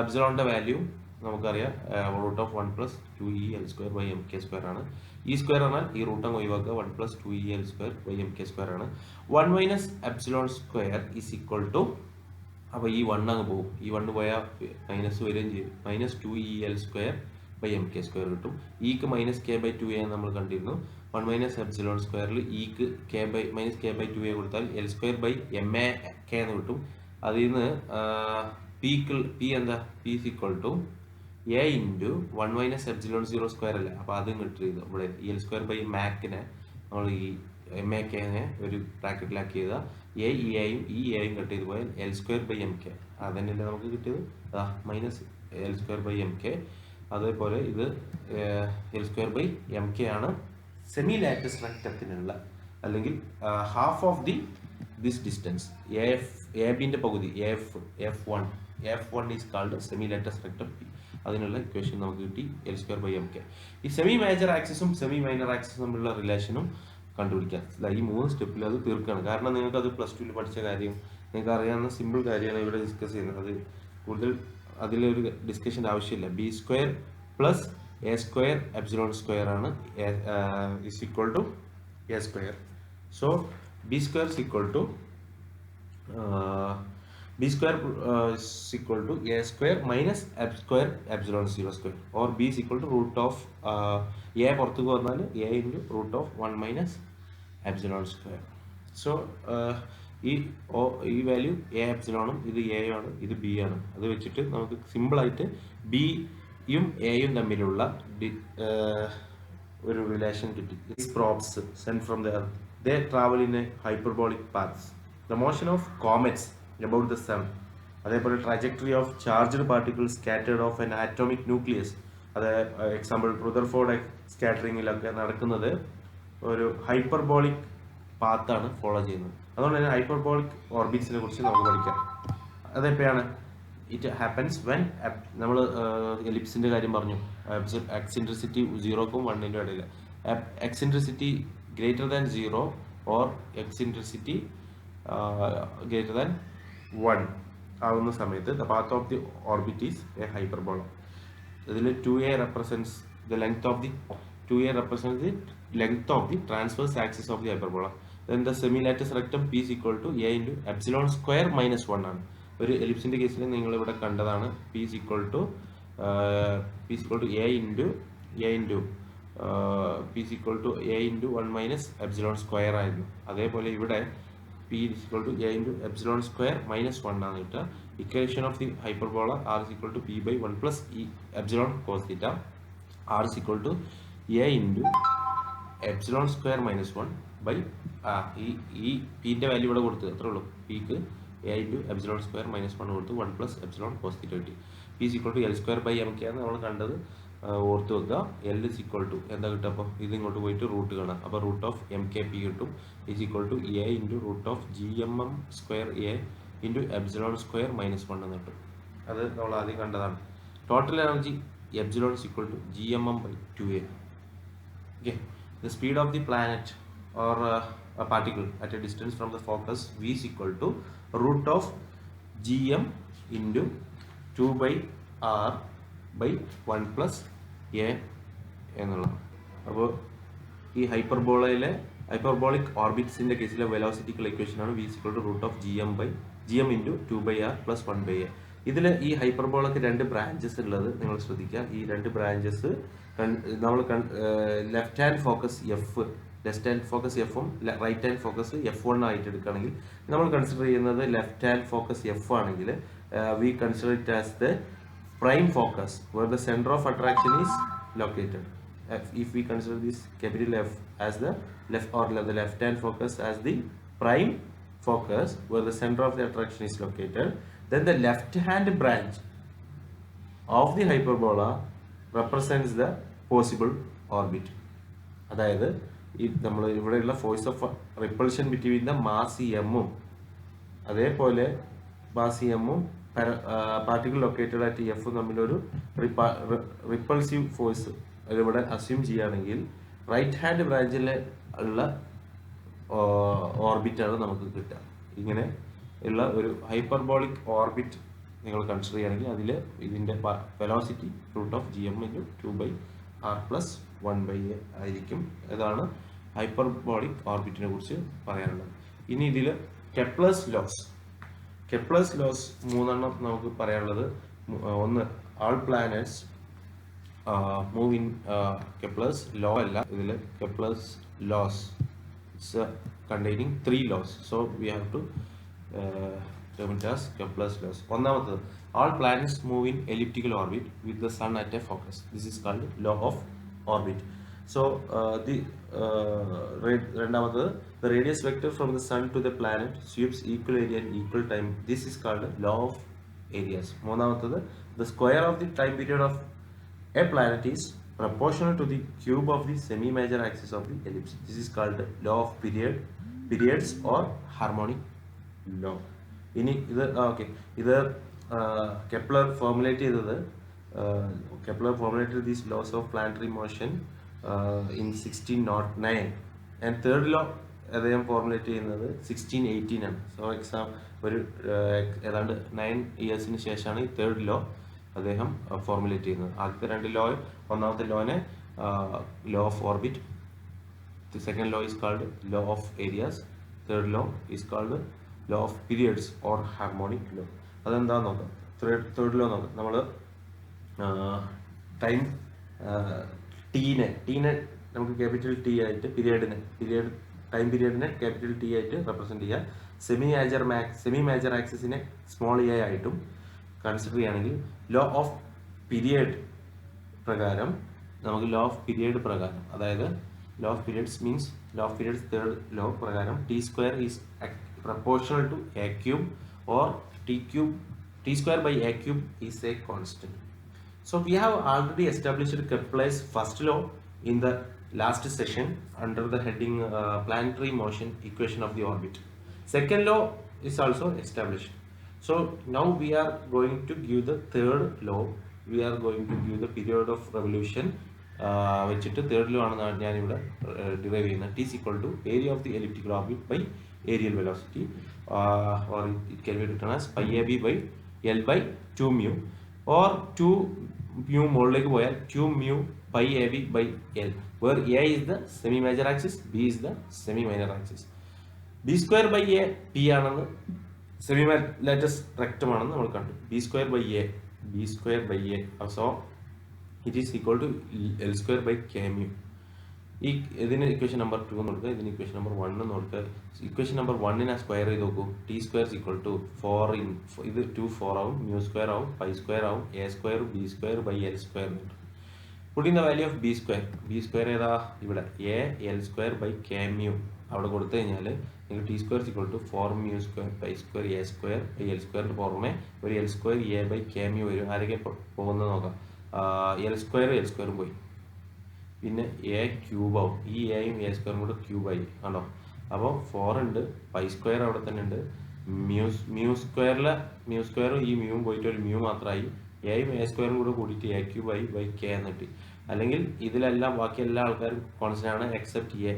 എപ്സിലോണിൻ്റെ വാല്യൂ നമുക്കറിയാം √1 plus 2EL square by M K square ആണ്. ഈ സ്ക്വയർ പറഞ്ഞാൽ ഈ റൂട്ട് അങ്ങ് ഒഴിവാക്കുക. 1 plus 2EL square by M K square ആണ്. 1 minus epsilon square is equal to, അപ്പോൾ ഈ 1 അങ്ങ് പോകും. ഈ 1 പോയാൽ മൈനസ് വരികയും ചെയ്യും. Minus 2EL square by M K square കിട്ടും. ഇക്ക് മൈനസ് കെ ബൈ 2a നമ്മൾ കണ്ടിരുന്നു. 1 മൈനസ് എപ്സിലോൺ സ്ക്വയറിൽ ഇക്ക് മൈനസ് കെ ബൈ 2a കൊടുത്താൽ L square by M A K എന്ന് കിട്ടും. അതിൽ നിന്ന് പി എന്താ? P equal to A into 1 minus epsilon 0 square അല്ലേ, അപ്പോൾ അത് ഇങ്ങോട്ട് ചെയ്തു ഇവിടെ എൽ സ്ക്വയർ ബൈ മാക്കിനെ നമ്മൾ ഈ എം എ കെനെ ഒരു ബ്രാക്കറ്റിലാക്കി ചെയ്താൽ എ ഇ എയും ഈ എയും കട്ട് ചെയ്ത് പോയാൽ L square by M K അതന്നെയല്ലേ നമുക്ക് കിട്ടിയത്, minus L square by M K. അതേപോലെ ഇത് L square by M K ആണ് സെമി ലാറ്റിസ് റെക്റ്റത്തിനുള്ള അല്ലെങ്കിൽ half of this distance A ബിന്റെ പകുതി F one is called semi latus rectum P. അതിനുള്ള ഇക്വേഷൻ നമുക്ക് കിട്ടി L square by M K. ഈ സെമി മേജർ ആക്സിസും സെമി മൈനർ ആക്സിസും തമ്മിലുള്ള റിലേഷനും കണ്ടുപിടിക്കാം. ഈ 3 സ്റ്റെപ്പിൽ അത് തീർക്കുകയാണ്. കാരണം നിങ്ങൾക്ക് അത് +2 പഠിച്ച കാര്യം നിങ്ങൾക്ക് അറിയാവുന്ന സിമ്പിൾ കാര്യമാണ് ഇവിടെ ഡിസ്കസ് ചെയ്യുന്നത്. അത് കൂടുതൽ അതിലൊരു ഡിസ്കഷൻ്റെ ആവശ്യമില്ല. B square plus A square epsilon square ആണ് is equal to A square. So B square is equal to a square minus f square epsilon 0 square, or b is equal to root of a പുറത്തേക്ക് വന്നാൽ a into root of 1 minus epsilon square. So ഈ വാല്യൂ എ എപ്സിലോണും ഇത് എ ആണ് ഇത് ബി ആണ്. അത് വെച്ചിട്ട് നമുക്ക് സിമ്പിളായിട്ട് ബിയും എയും തമ്മിലുള്ള ഒരു റിലേഷൻ കിട്ടി. Probes send from the earth, they travel in a hyperbolic paths. The motion of comets about the sun, അതേപോലെ trajectory of charged particles scattered off an atomic nucleus, അത് എക്സാമ്പിൾ റുദർഫോർഡ് സ്കാറ്ററിങ്ങിലൊക്കെ നടക്കുന്നത് ഒരു ഹൈപ്പർബോളിക് പാത്താണ് ഫോളോ ചെയ്യുന്നത്. അതുകൊണ്ട് തന്നെ ഹൈപ്പർബോളിക് ഓർബിറ്റ്സിനെ കുറിച്ച് നമുക്ക് പഠിക്കാം. അതെപ്പോഴാണ് ഇറ്റ് ഹാപ്പൻസ് വെൻ നമ്മൾ എലിപ്സിൻ്റെ കാര്യം പറഞ്ഞു, എക്സിൻട്രിസിറ്റി 0ക്കും 1ൻ്റെ ഇടയിൽ, eccentricity greater than 0 or eccentricity greater than 1 ആകുന്ന സമയത്ത് the path of the orbit is a hyperbola. ഇതിൽ 2a represents the length of the 2a represents the length of the transverse axis of the hyperbola. Then the semilatus rectum p is equal to a into epsilon square minus 1 ആണ്. ഒരു എലിപ്സിന്റെ കേസിൽ നിങ്ങൾ ഇവിടെ കണ്ടതാണ് p is equal to a into p is equal to a into 1 minus epsilon square ആയിരുന്നു. അതേപോലെ ഇവിടെ p is equal to a into epsilon square minus 1 ആണ് കിട്ടുക. Equation of the hyperbola r is equal to p by 1 plus e epsilon cos theta. r is equal to a into epsilon square minus 1 by ഈ p ന്റെ വാല്യൂ ഇവിടെ കൊടുത്തു അത്രേ ഉള്ളൂ. pക്ക് a into epsilon square minus 1 കൊടുത്തു 1 plus epsilon cos theta കിട്ടി. p is equal to l square by m k ആണ് നമ്മൾ കണ്ടത്. ഓർത്ത് വെക്കുക. എൽ ഇസ് ഈക്വൽ ടു എന്താ കിട്ടുക, അപ്പോൾ ഇത് ഇങ്ങോട്ട് പോയിട്ട് റൂട്ട് കാണാം. അപ്പോൾ root of M K P കിട്ടും is equal to A into root of G M M square A into epsilon square minus 1 എന്ന് കിട്ടും. അത് നമ്മൾ ആദ്യം കണ്ടതാണ്. Total energy epsilon is equal to G M M by 2a. Okay, the speed of the planet or a particle at a distance from the focus v is equal to root of gm into 2 by r by 1 plus a എന്നുള്ളതാണ്. അപ്പോൾ ഈ ഹൈപ്പർബോളിക് ഓർബിറ്റ്സിൻ്റെ കേസിലെ വെലോസിറ്റിക്കൽ ഇക്വേഷനാണ് v is equal to root of gm into 2 by r plus 1 by a. ഇതിൽ ഈ ഹൈപ്പർബോളക്ക് 2 ബ്രാഞ്ചസ് ഉള്ളത് നിങ്ങൾ ശ്രദ്ധിക്കുക. ഈ 2 ബ്രാഞ്ചസ് നമ്മൾ ലെഫ്റ്റ് ഹാൻഡ് ഫോക്കസ് എഫും റൈറ്റ് ഹാൻഡ് ഫോക്കസ് F1 ആയിട്ട് എടുക്കുകയാണെങ്കിൽ നമ്മൾ കൺസിഡർ ചെയ്യുന്നത് ലെഫ്റ്റ് ഹാൻഡ് ഫോക്കസ് എഫ് ആണെങ്കിൽ we consider it as the prime focus where the center of attraction is located. If we consider this capital F as the left hand focus as the prime focus where the center of the attraction is located, then the left hand branch of the hyperbola represents the possible orbit. അതായത് ഈ നമ്മൾ ഇവിടെയുള്ള force of repulsion between the mass എമ്മും അതേപോലെ മാസ് എമ്മും പാർട്ടിക്കിൾ ലൊക്കേറ്റഡ് ആയിട്ട് എഫും തമ്മിലൊരു റിപ്പൾസീവ് ഫോഴ്സ് ഇവിടെ അസ്യൂം ചെയ്യുകയാണെങ്കിൽ റൈറ്റ് ഹാൻഡ് ബ്രാഞ്ചിൽ ഉള്ള ഓർബിറ്റാണ് നമുക്ക് കിട്ടുക. ഇങ്ങനെ ഉള്ള ഒരു ഹൈപ്പർബോളിക് ഓർബിറ്റ് നിങ്ങൾ കൺസിഡർ ചെയ്യുകയാണെങ്കിൽ അതിൽ ഇതിൻ്റെ velocity root of G M into 2 by r plus 1 by a ആയിരിക്കും. ഇതാണ് ഹൈപ്പർബോളിക് ഓർബിറ്റിനെ കുറിച്ച് പറയാനുള്ളത്. ഇനി ഇതിൽ കെപ്ലേഴ്സ് ലോസ് 3 നമുക്ക് പറയാനുള്ളത്. ഒന്ന്, all planets move in Kepler's law അല്ല, ഇതിൽ Kepler's laws it's containing 3 laws. So we have to term it as Kepler's laws. ഒന്നാമത്തത് all planets move in elliptical orbit with the sun at a focus. This is called law of orbit. So രണ്ടാമത് the radius vector from the sun to the planet sweeps equal area in equal time. This is called law of areas. മൂന്നാമത്തത് the square of the time period of a planet is proportional to the cube of the semi-major axis of the ellipse. This is called law of periods or harmonic law. ഇനി ഇത് ഓക്കെ, ഇത് കെപ്ലർ ഫോർമുലേറ്റ് ചെയ്തത് these laws of planetary motion in 1609 and third law അദ്ദേഹം ഫോർമുലേറ്റ് ചെയ്യുന്നത് 1618 ആണ്. സോ എക്സാം ഒരു ഏതാണ്ട് 9 ഇയേഴ്സിന് ശേഷമാണ് ഈ തേർഡ് ലോ അദ്ദേഹം ഫോർമുലേറ്റ് ചെയ്യുന്നത്. ആദ്യത്തെ രണ്ട് ലോ, ഒന്നാമത്തെ ലോനെ law of orbit, the second law is called law of areas, third law is called law of periods or harmonic law. അതെന്താന്ന് നോക്കാം. തേർഡ് ലോ നോക്കാം. നമ്മൾ ടൈം ടീനെ നമുക്ക് ക്യാപിറ്റൽ ടി ആയിട്ട് ടൈം പീരിയഡിനെ ക്യാപിറ്റൽ ടി ആയിട്ട് റെപ്രസെൻറ്റ് ചെയ്യുക. സെമി മേജർ ആക്സിസിനെ സ്മോൾ എ ആയിട്ടും കൺസിഡർ ചെയ്യുകയാണെങ്കിൽ ലോ ഓഫ് പീരിയഡ് പ്രകാരം നമുക്ക് ലോ ഓഫ് പീരിയഡ് പ്രകാരം, അതായത് law of periods means law of periods third law prakaram t square is proportional to a cube or t square by a cube is a constant. So we have already established Kepler's first law in the last session under the heading planetary motion equation of the orbit. Second law is also established. So now we are going to give the third law. We are going to give the period of revolution വെച്ചിട്ട് തേർഡ് ലോ ആണ് ഞാനിവിടെ ഡിറൈവ് ചെയ്യുന്നത്. T is equal to area of the elliptical orbit by areal velocity, or it can be written as pi A B by L by 2 mu, or 2 mu മുകളിലേക്ക് പോയാൽ 2 mu pi A B by L, where A is the semi major axis, B is the semi minor axis. B square by A P ആണെന്ന്, സെമി ലാറ്റസ് റെക്റ്റം ആണെന്ന് നമ്മൾ കണ്ടു. B square by A so it is equal to L square by K mu. ഇതിന് ഇക്വേഷൻ നമ്പർ 2 എന്ന് കൊടുക്കുക, ഇതിന് ഇക്വേഷൻ നമ്പർ 1 എന്ന് കൊടുക്കുക. ഇക്വേഷൻ നമ്പർ 1നെ സ്ക്വയർ ചെയ്ത് നോക്കൂ. ടി സ്ക്വയർ ഈക്വൽ ടു 4 ഇത് 2 4 ആവും, മ്യൂ സ്ക്വയർ ആവും, പൈ സ്ക്വയർ ആവും, A square B square by L square. Putting the value of B square ഏതാ ഇവിടെ, A L square by K mu അവിടെ കൊടുത്തു കഴിഞ്ഞാൽ നിങ്ങൾക്ക് T square equal to 4 mu square pi square A square by L സ്ക്വയറിന് പുറമെ ഒരു L square A by K mu വരും. ആരൊക്കെ പോകുന്നത് നോക്കാം. എൽ സ്ക്വയറും പോയി, പിന്നെ എ ക്യൂബാവും. ഈ എയും എ സ്ക്വയറും കൂടെ ക്യൂബായി ആണോ. അപ്പോൾ 4 ഉണ്ട്, പൈ സ്ക്വയർ അവിടെ തന്നെ ഉണ്ട്, മ്യൂ സ്ക്വയറും ഈ മ്യൂവും പോയിട്ട് ഒരു മ്യൂ മാത്രമായി, എയും എ സ്ക്വയറും കൂടെ കൂടിയിട്ട് എ ക്യൂബായി ബൈ കെ എന്ന് കിട്ടി. അല്ലെങ്കിൽ ഇതിലെല്ലാം ബാക്കി എല്ലാ ആൾക്കാരും കോൺസ്റ്റന്റ് ആണ് except A.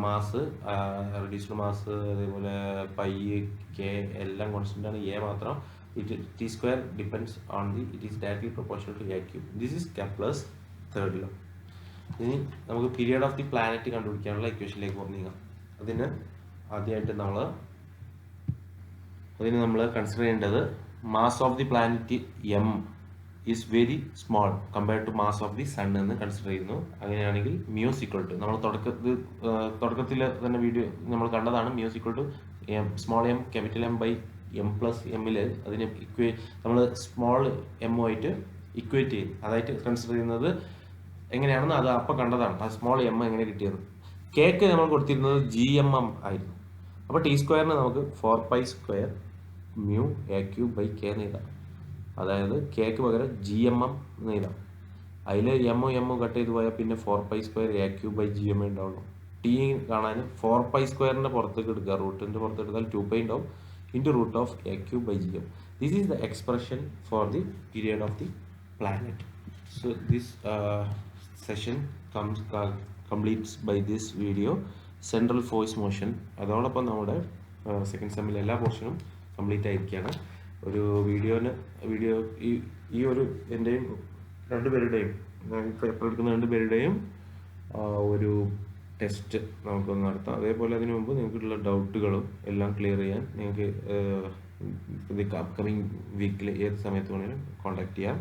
Mass, reduced mass, അതേപോലെ പൈ കെ എല്ലാം കോൺസ്റ്റന്റ് ആണ്, എ മാത്രം t square depends on it is directly proportional to a cube. This is Kepler's third law. ഇനി നമുക്ക് പീരിയഡ് ഓഫ് ദി പ്ലാനറ്റ് കണ്ടുപിടിക്കാനുള്ള ഇക്വേഷനിലേക്ക് നീങ്ങാം. അതിന് ആദ്യമായിട്ട് നമ്മൾ കൺസിഡർ ചെയ്യേണ്ടത് mass of the planet M is very small compared to mass of the sun എന്ന് കൺസിഡർ ചെയ്യുന്നു. അങ്ങനെയാണെങ്കിൽ മ്യൂസ് ഈക്വൽ ടു, നമ്മൾ തുടക്കത്തിൽ തന്നെ വീഡിയോ നമ്മൾ കണ്ടതാണ്, mu's equal to small M capital M by M plus എമ്മിൽ അതിനെ നമ്മൾ സ്മോൾ എമ്മുമായിട്ട് ഇക്വേറ്റ് ചെയ്യും. അതായിട്ട് കൺസിഡർ ചെയ്യുന്നത് എങ്ങനെയാണെന്ന് അത് അപ്പം കണ്ടതാണ്, ആ സ്മോൾ എം എങ്ങനെ കിട്ടിയത്. കേക്ക് നമ്മൾ കൊടുത്തിരുന്നത് GMM ആയിരുന്നു. അപ്പോൾ ടി സ്ക്വയറിന് നമുക്ക് 4 pi square mu A cube by K എന്ന് എഴുതാം. അതായത് കേക്ക് പകരം GMM എന്ന് എഴുതാം. അതിൽ എമ്മും കട്ട് ചെയ്ത് പോയാൽ പിന്നെ 4 pi square A cube by GM ഉണ്ടാവുള്ളൂ. ടി കാണാൻ 4 പൈ സ്ക്വയറിൻ്റെ പുറത്തേക്ക് എടുക്കുക, റൂട്ടിൻ്റെ പുറത്ത് എടുത്താൽ 2 പൈ ഉണ്ടാവും into root of a cube by gm. This is the expression for the period of the planet. So this session completes by this video central force motion. അതോടൊപ്പം നമ്മുടെ സെക്കൻഡ് സെമ്മിൽ എല്ലാ പോർഷനും കംപ്ലീറ്റ് ആയിരിക്കുകയാണ്. ഒരു വീഡിയോ ഈ ഒരു എൻ്റെയും രണ്ടുപേരുടെയും പേപ്പർ എടുക്കുന്ന രണ്ടുപേരുടെയും ഒരു ടെസ്റ്റ് നമുക്കൊന്ന് നടത്താം. അതേപോലെ അതിനു മുമ്പ് നിങ്ങൾക്കുള്ള ഡൗട്ടുകളും എല്ലാം ക്ലിയർ ചെയ്യാൻ നിങ്ങൾക്ക് അപ്കമിങ് വീക്കിൽ ഏത് സമയത്ത് വേണമെങ്കിലും കോൺടാക്ട് ചെയ്യാം.